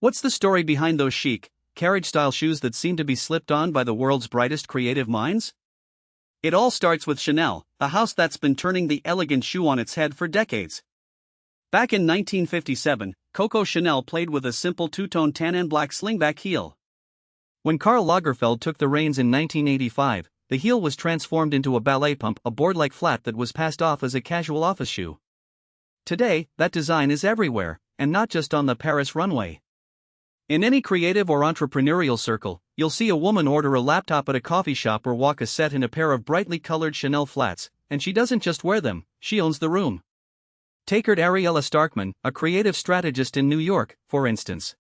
What's the story behind those chic, carriage-style shoes that seem to be slipped on by the world's brightest creative minds? It all starts with Chanel, a house that's been turning the elegant shoe on its head for decades. Back in 1957, Coco Chanel played with a simple two-tone tan and black slingback heel. When Karl Lagerfeld took the reins in 1985, the heel was transformed into a ballet pump, a board-like flat that was passed off as a casual office shoe. Today, that design is everywhere, and not just on the Paris runway. In any creative or entrepreneurial circle, you'll see a woman order a laptop at a coffee shop or walk a set in a pair of brightly colored Chanel flats, and she doesn't just wear them, she owns the room. Take her to Ariella Starkman, a creative strategist in New York, for instance.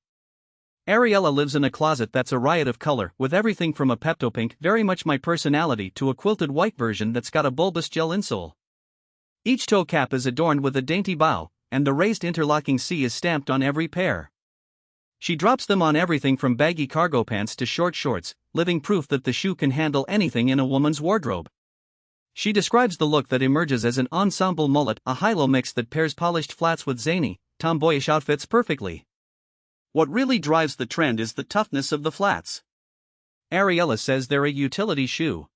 Ariella lives in a closet that's a riot of color, with everything from a Pepto-Pink, very much my personality, to a quilted white version that's got a bulbous gel insole. Each toe cap is adorned with a dainty bow, and the raised interlocking C is stamped on every pair. She drops them on everything from baggy cargo pants to short shorts, living proof that the shoe can handle anything in a woman's wardrobe. She describes the look that emerges as an ensemble mullet, a high-low mix that pairs polished flats with zany, tomboyish outfits perfectly. What really drives the trend is the toughness of the flats. Ariella says they're a utility shoe.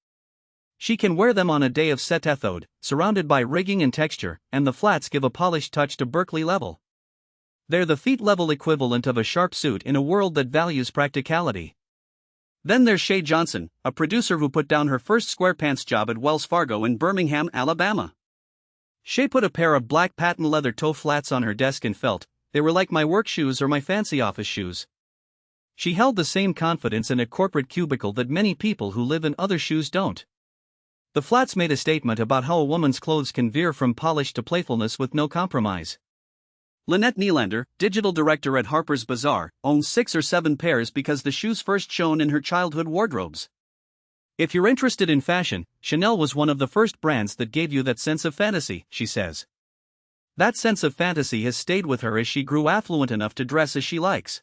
She can wear them on a day of set ethode, surrounded by rigging and texture, and the flats give a polished touch to Berkeley level. They're the feet-level equivalent of a sharp suit in a world that values practicality. Then there's Shay Johnson, a producer who put down her first square pants job at Wells Fargo in Birmingham, Alabama. Shay put a pair of black patent leather toe flats on her desk and felt, they were like my work shoes or my fancy office shoes. She held the same confidence in a corporate cubicle that many people who live in other shoes don't. The flats made a statement about how a woman's clothes can veer from polish to playfulness with no compromise. Lynette Nylander, digital director at Harper's Bazaar, owns 6 or 7 pairs because the shoes first shone in her childhood wardrobes. If you're interested in fashion, Chanel was one of the first brands that gave you that sense of fantasy, she says. That sense of fantasy has stayed with her as she grew affluent enough to dress as she likes.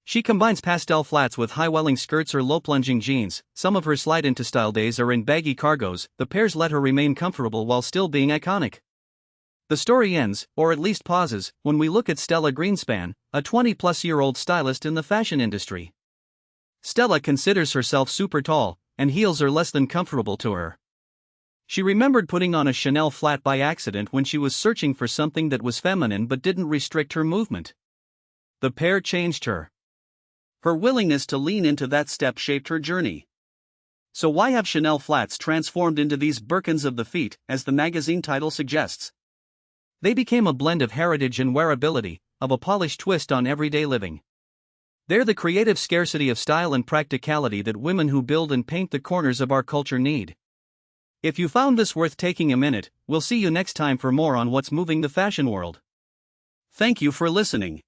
She combines pastel flats with high-welling skirts or low-plunging jeans. Some of her slide-into style days are in baggy cargos. The pairs let her remain comfortable while still being iconic. The story ends, or at least pauses, when we look at Stella Greenspan, a 20-plus-year-old stylist in the fashion industry. Stella considers herself super tall, and heels are less than comfortable to her. She remembered putting on a Chanel flat by accident when she was searching for something that was feminine but didn't restrict her movement. The pair changed her. Her willingness to lean into that step shaped her journey. So why have Chanel flats transformed into these Birkins of the feet, as the magazine title suggests? They became a blend of heritage and wearability, of a polished twist on everyday living. They're the creative scarcity of style and practicality that women who build and paint the corners of our culture need. If you found this worth taking a minute, we'll see you next time for more on what's moving the fashion world. Thank you for listening.